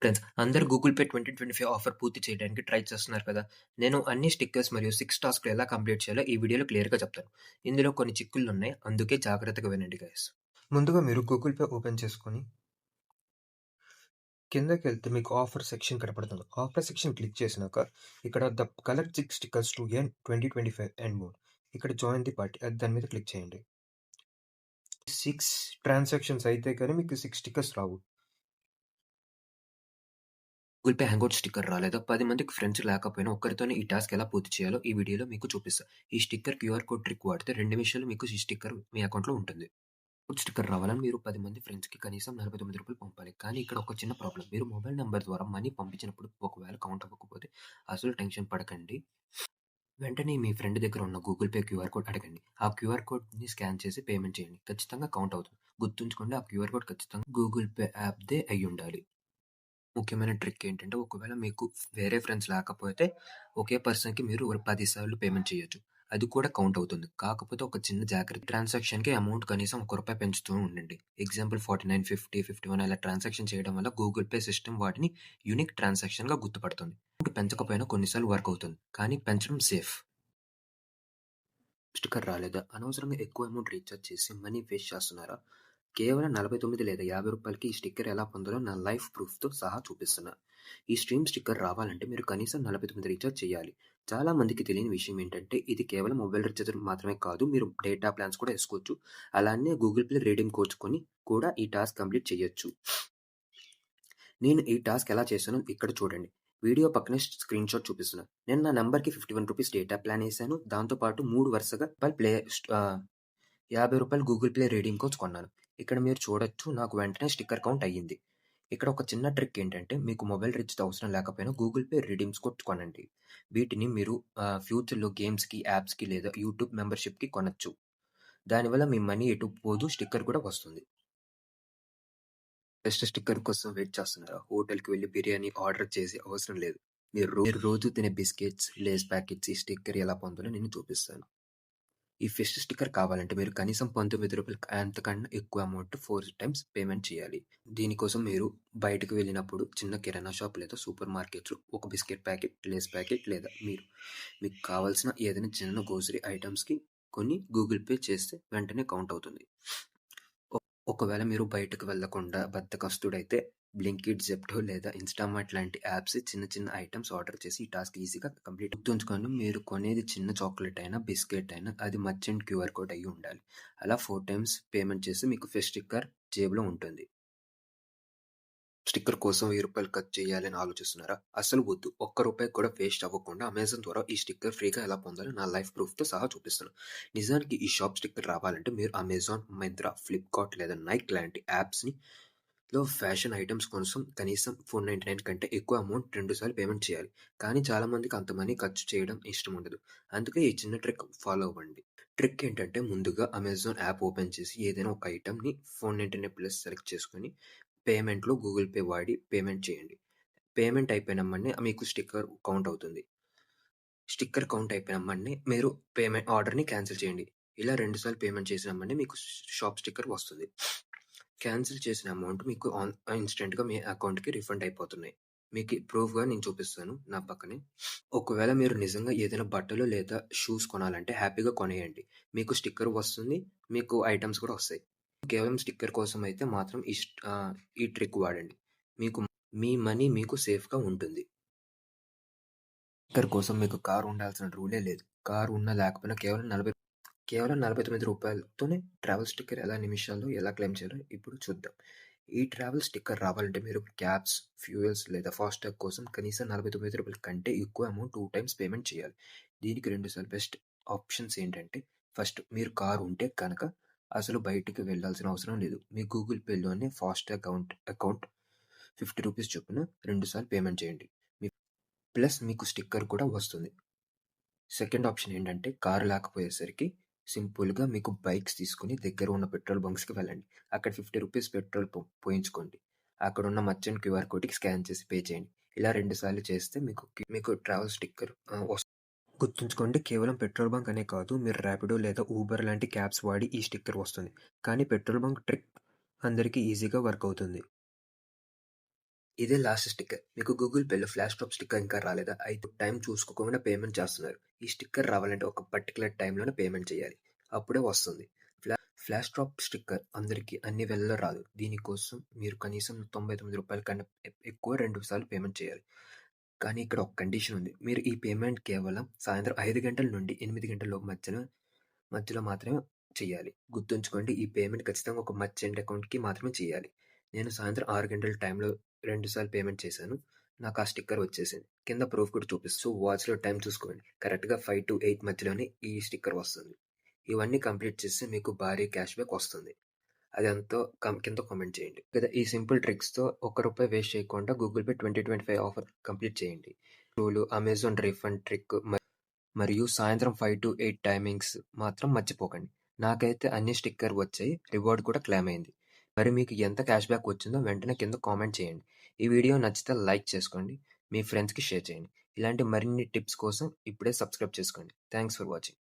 Friends, అందరూ Google pay 2025 offer పూర్తి చేయడానికి ట్రై చేస్తున్నారు కదా! నేను అన్ని స్టిక్కర్స్ మరియు 6 టాస్క్‌లు ఎలా కంప్లీట్ చేయాలో ఈ వీడియోలో క్లియర్‌గా చెప్తాను. ఇందులో కొన్ని చిక్కులున్నాయి. అందుకే జాగ్రత్తగా వినండి గైస్. ముందుగా మీరు గూగుల్ పే ఓపెన్ చేసుకొని కిందకెళ్తే మీకు ఆఫర్ సెక్షన్ కనపడుతుంది. ఆఫర్ సెక్షన్ క్లిక్ చేసినాక ఇక్కడ the collect 6 stickers to earn 2025 and more. ఇక్కడ జాయిన్ ది పార్టీ దాని మీద క్లిక్ చేయండి. 6 ట్రాన్సాక్షన్స్ అయితే కానీ మీకు 6 స్టిక్కర్స్ రావు. గూగుల్ పే హ్యాంగౌట్ స్టిక్కర్ రాలేదా? 10 మందికి ఫ్రెండ్స్ లేకపోయినా ఒక్కరితోనే ఈ టాస్క్ ఎలా పూర్తి చేయాలో ఈ వీడియోలో మీకు చూపిస్తా. ఈ స్టిక్కర్ క్యూఆర్ కోడ్ ట్రిక్ వాడితే 2 నిమిషాల్లో మీకు ఈ స్టిక్కర్ మీ అకౌంట్‌లో ఉంటుంది. స్టిక్కర్ రావాలని మీరు 10 మంది ఫ్రెండ్స్‌కి కనీసం రూ. 49 పంపాలి. కానీ ఇక్కడ ఒక చిన్న ప్రాబ్లమ్. మీరు మొబైల్ నంబర్ ద్వారా మనీ పంపించినప్పుడు ఒకవేళ కౌంట్ అవ్వకపోతే అసలు టెన్షన్ పడకండి. వెంటనే మీ ఫ్రెండ్ దగ్గర ఉన్న గూగుల్ పే క్యూఆర్ కోడ్ అడగండి. ఆ క్యూఆర్ కోడ్‌ని స్కాన్ చేసి పేమెంట్ చేయండి. ఖచ్చితంగా కౌంట్ అవుతుంది. గుర్తుంచుకోండి, ఆ క్యూఆర్ కోడ్ ఖచ్చితంగా గూగుల్ పే యాప్‌దే అయ్యుండాలి. ముఖ్యమైన ట్రిక్ ఏంటంటే, ఒకవేళ మీకు వేరే ఫ్రెండ్స్ లేకపోతే, ఒకే పర్సన్‌కి మీరు 10 సార్లు పేమెంట్ చేయొచ్చు. అది కూడా కౌంట్ అవుతుంది. కాకపోతే ఒక చిన్న జాగ్రత్త, ట్రాన్సాక్షన్‌కి అమౌంట్ కనీసం రూ. 1 పెంచుతూ ఉండండి. ఎగ్జాంపుల్ 49, 50, 51 ఇలా ట్రాన్సాక్షన్ చేయడం వల్ల గూగుల్ పే సిస్టమ్ వాటిని యూనిక్ ట్రాన్సాక్షన్‌గా గుర్తుపడుతుంది. అమౌంట్ పెంచకపోయినా కొన్నిసార్లు వర్క్ అవుతుంది. కానీ పెంచడం సేఫ్. స్టిక్కర్ రాలేదా? అనవసరంగా ఎక్కువ అమౌంట్ రీచార్జ్ చేసి మనీ వేస్ట్ చేస్తున్నారా? కేవలం 49 లేదా రూ. 50కి ఈ స్టిక్కర్ ఎలా పొందాలో నా లైవ్ ప్రూఫ్‌తో సహా చూపిస్తున్నా. ఈ స్ట్రీమ్ స్టిక్కర్ రావాలంటే మీరు కనీసం 49 రీచార్జ్ చేయాలి. చాలా మందికి తెలియని విషయం ఏంటంటే, ఇది కేవలం మొబైల్ రీచార్జ్ మాత్రమే కాదు, మీరు డేటా ప్లాన్స్ కూడా ఏసుకోవచ్చు. అలానే గూగుల్ ప్లే రీడీమ్ కోడ్స్ కొని కూడా ఈ టాస్క్ కంప్లీట్ చేయొచ్చు. నేను ఈ టాస్క్ ఎలా చేశానో ఇక్కడ చూడండి. వీడియో పక్కనే స్క్రీన్‌షాట్ చూపిస్తున్నా. నేను నా నంబర్‌కి ₹51 డేటా ప్లాన్ ఏసాను. దాంతో పాటు 3 వరుసగా రూ. 50 గూగుల్ ప్లే రీడీమ్ కోడ్స్ కొన్నాను. ఇక్కడ మీరు చూడొచ్చు, నాకు వెంటనే స్టిక్కర్ కౌంట్ అయ్యింది. ఇక్కడ ఒక చిన్న ట్రిక్ ఏంటంటే, మీకు మొబైల్ రీచార్జ్ అవసరం లేకపోయినా గూగుల్ పే రిడీమ్స్ కోడ్స్ కొనండి. వీటిని మీరు ఫ్యూచర్‌లో గేమ్స్‌కి, యాప్స్‌కి లేదా యూట్యూబ్ మెంబర్‌షిప్‌కి కొనొచ్చు. దానివల్ల మీ మనీ ఎటు పోదు, స్టిక్కర్ కూడా వస్తుంది. బెస్ట్ స్టిక్కర్ కోసం వెయిట్ చేస్తున్నారా? హోటల్‌కి వెళ్లి బిర్యానీ ఆర్డర్ చేసే అవసరం లేదు. మీరు రోజు తినే బిస్కెట్స్, లేస్ ప్యాకెట్స్ ఈ స్టిక్కర్ ఎలా పొందాలో నేను చూపిస్తాను. ఈ ఫెస్ట్ స్టిక్కర్ కావాలంటే మీరు కనీసం రూ. 19 అంతకన్నా ఎక్కువ అమౌంట్ 4 టైమ్స్ పేమెంట్ చేయాలి. దీనికోసం మీరు బయటకు వెళ్ళినప్పుడు చిన్న కిరాణా షాప్ లేదా సూపర్ మార్కెట్‌లో ఒక బిస్కెట్ ప్యాకెట్, లేస్ ప్యాకెట్ లేదా మీకు కావాల్సిన ఏదైనా చిన్న గ్రోసరీ ఐటెమ్స్‌కి కొని గూగుల్ పే చేస్తే వెంటనే కౌంట్ అవుతుంది. ఒకవేళ మీరు బయటకు వెళ్ళకుండా బద్ధకస్తుడైతే బ్లింకిట్, జెప్టో లేదా ఇన్‌స్టామార్ట్ లాంటి యాప్స్ చిన్న చిన్న ఐటెమ్స్ ఆర్డర్ చేసి ఈ టాస్క్ ఈజీగా కంప్లీట్. గుర్తుంచుకోండి, మీరు కొనేది చిన్న చాక్లెట్ అయినా, బిస్కెట్ అయినా అది మర్చెంట్ క్యూఆర్ కోడ్ అయ్యి ఉండాలి. అలా 4 టైమ్స్ పేమెంట్ చేస్తే మీకు ఫెస్ట్ స్టిక్కర్ జేబులో ఉంటుంది. స్టిక్కర్ కోసం రూ. 1000 ఖర్చు చేయాలని ఆలోచిస్తున్నారా? అస్సలు వద్దు. ఒక్క రూపాయి కూడా వేస్ట్ అవ్వకుండా అమెజాన్ ద్వారా ఈ స్టిక్కర్ ఫ్రీగా ఎలా పొందాలో నా లైవ్ ప్రూఫ్‌తో సహా చూపిస్తాను. నిజానికి ఈ షాప్ స్టిక్కర్ రావాలంటే మీరు అమెజాన్, మింత్రా, ఫ్లిప్‌కార్ట్ లేదా నైక్ లాంటి యాప్స్‌ని ఫ్యాషన్ ఐటెమ్స్ కోసం కనీసం 499 కంటే ఎక్కువ అమౌంట్ 2 సార్లు పేమెంట్ చేయాలి. కానీ చాలా మందికి అంత మనీ ఖర్చు చేయడం ఇష్టం ఉండదు. అందుకే ఈ చిన్న ట్రిక్ ఫాలో అవ్వండి. ట్రిక్ ఏంటంటే, ముందుగా అమెజాన్ యాప్ ఓపెన్ చేసి ఏదైనా ఒక ఐటెమ్‌ని 499 ప్లస్ సెలెక్ట్ చేసుకొని పేమెంట్‌లో గూగుల్ పే వాడి పేమెంట్ చేయండి. పేమెంట్ అయిపోయినమ్మనే మీకు స్టిక్కర్ కౌంట్ అవుతుంది. స్టిక్కర్ కౌంట్ అయిపోయినమ్మనే మీరు ఆర్డర్‌ని క్యాన్సిల్ చేయండి. ఇలా 2 సార్లు పేమెంట్ చేసినమ్మనే మీకు షాప్ స్టిక్కర్ వస్తుంది. క్యాన్సిల్ చేసిన అమౌంట్ మీకు ఇన్‌స్టంట్‌గా మీ అకౌంట్‌కి రిఫండ్ అయిపోతున్నాయి. మీకు ప్రూఫ్‌గా నేను చూపిస్తాను నా పక్కనే. ఒకవేళ మీరు నిజంగా ఏదైనా బట్టలు లేదా షూస్ కొనాలంటే హ్యాపీగా కొనేయండి. మీకు స్టిక్కర్ వస్తుంది. మీకు ఐటెమ్స్ కూడా వస్తాయి. కేవలం స్టిక్కర్ కోసం అయితే మాత్రం ఈ ట్రిక్ వాడండి. మీకు మీ మనీ మీకు సేఫ్‌గా ఉంటుంది. స్టిక్కర్ కోసం మీకు కారు ఉండాల్సిన రూలే లేదు. కారు ఉన్నా లేకపోయినా కేవలం రూ. 49తోనే ట్రావెల్ స్టిక్కర్ ఎలా నిమిషాల్లో ఎలా క్లెయిమ్ చేయాలో ఇప్పుడు చూద్దాం. ఈ ట్రావెల్ స్టిక్కర్ రావాలంటే మీరు క్యాబ్స్, ఫ్యూయల్స్ లేదా ఫాస్టాగ్ కోసం కనీసం రూ. 49 కంటే ఎక్కువ అమౌంట్ 2 టైమ్స్ పేమెంట్ చేయాలి. దీనికి 2 సార్లు బెస్ట్ ఆప్షన్స్ ఏంటంటే, ఫస్ట్ మీరు కారు ఉంటే కనుక అసలు బయటికి వెళ్ళాల్సిన అవసరం లేదు. మీ గూగుల్ పేలోనే ఫాస్టాగ్ అకౌంట్ రూ. 50 చొప్పున 2 సార్లు పేమెంట్ చేయండి. ప్లస్ మీకు స్టిక్కర్ కూడా వస్తుంది. సెకండ్ ఆప్షన్ ఏంటంటే, కారు లేకపోయేసరికి సింపుల్‌గా మీకు బైక్స్ తీసుకొని దగ్గర ఉన్న పెట్రోల్ బంక్స్‌కి వెళ్ళండి. అక్కడ రూ. 50 పెట్రోల్ పోయించుకోండి. అక్కడున్న మర్చెంట్ క్యూఆర్ కోడ్‌కి స్కాన్ చేసి పే చేయండి. ఇలా 2 సార్లు చేస్తే మీకు ట్రావెల్ స్టిక్కర్ వస్తుంది. గుర్తుంచుకోండి, కేవలం పెట్రోల్ బంక్ అనే కాదు, మీరు ర్యాపిడో లేదా ఊబర్ లాంటి క్యాబ్స్ వాడి ఈ స్టిక్కర్ వస్తుంది. కానీ పెట్రోల్ బంక్ ట్రిక్ అందరికీ ఈజీగా వర్క్ అవుతుంది. ఇదే లాస్ట్ స్టిక్కర్. మీకు గూగుల్ పేలో ఫ్లాష్ టాప్ స్టిక్కర్ ఇంకా రాలేదా? అయితే టైం చూసుకోకుండా పేమెంట్ చేస్తున్నారు. ఈ స్టిక్కర్ రావాలంటే ఒక పర్టిక్యులర్ టైంలోనే పేమెంట్ చేయాలి. అప్పుడే వస్తుంది. ఫ్లాష్ టాప్ స్టిక్కర్ అందరికీ అన్ని వేళల్లో రాదు. దీనికోసం మీరు కనీసం రూ. 99 కన్నా ఎక్కువ 2 సార్లు పేమెంట్ చేయాలి. కానీ ఇక్కడ ఒక కండిషన్ ఉంది. మీరు ఈ పేమెంట్ కేవలం సాయంత్రం 5 గంటల నుండి 8 గంటల లోపు మధ్యలో మాత్రమే చేయాలి. గుర్తుంచుకోండి, ఈ పేమెంట్ ఖచ్చితంగా ఒక మర్చెంట్ అకౌంట్‌కి మాత్రమే చేయాలి. నేను సాయంత్రం 6 గంటల టైంలో 2 సార్లు పేమెంట్ చేశాను. నాకు ఆ స్టిక్కర్ వచ్చేసింది. కింద ప్రూఫ్ కూడా చూపిస్తూ వాచ్‌లో టైం చూసుకోండి. కరెక్ట్‌గా 5-8 మధ్యలోనే ఈ స్టిక్కర్ వస్తుంది. ఇవన్నీ కంప్లీట్ చేస్తే మీకు భారీ క్యాష్ బ్యాక్ వస్తుంది. అదెంతో కింద కామెంట్ చేయండి. కదా ఈ సింపుల్ ట్రిక్స్‌తో రూ. 1 వేస్ట్ చేయకుండా గూగుల్ పే 2025 ఆఫర్ కంప్లీట్ చేయండి. రూలు, అమెజాన్ రీఫండ్ ట్రిక్ మరియు సాయంత్రం 5-8 టైమింగ్స్ మాత్రం మర్చిపోకండి. నాకైతే అన్ని స్టిక్కర్ వచ్చాయి. రివార్డ్ కూడా క్లెయిమ్ అయింది. మరి మీకు ఎంత క్యాష్ బ్యాక్ వచ్చిందో వెంటనే కింద కామెంట్ చేయండి. ఈ వీడియో నచ్చితే లైక్ చేసుకోండి. మీ ఫ్రెండ్స్‌కి షేర్ చేయండి. ఇలాంటి మరిన్ని టిప్స్ కోసం ఇప్పుడే సబ్స్క్రైబ్ చేసుకోండి. Thanks for watching.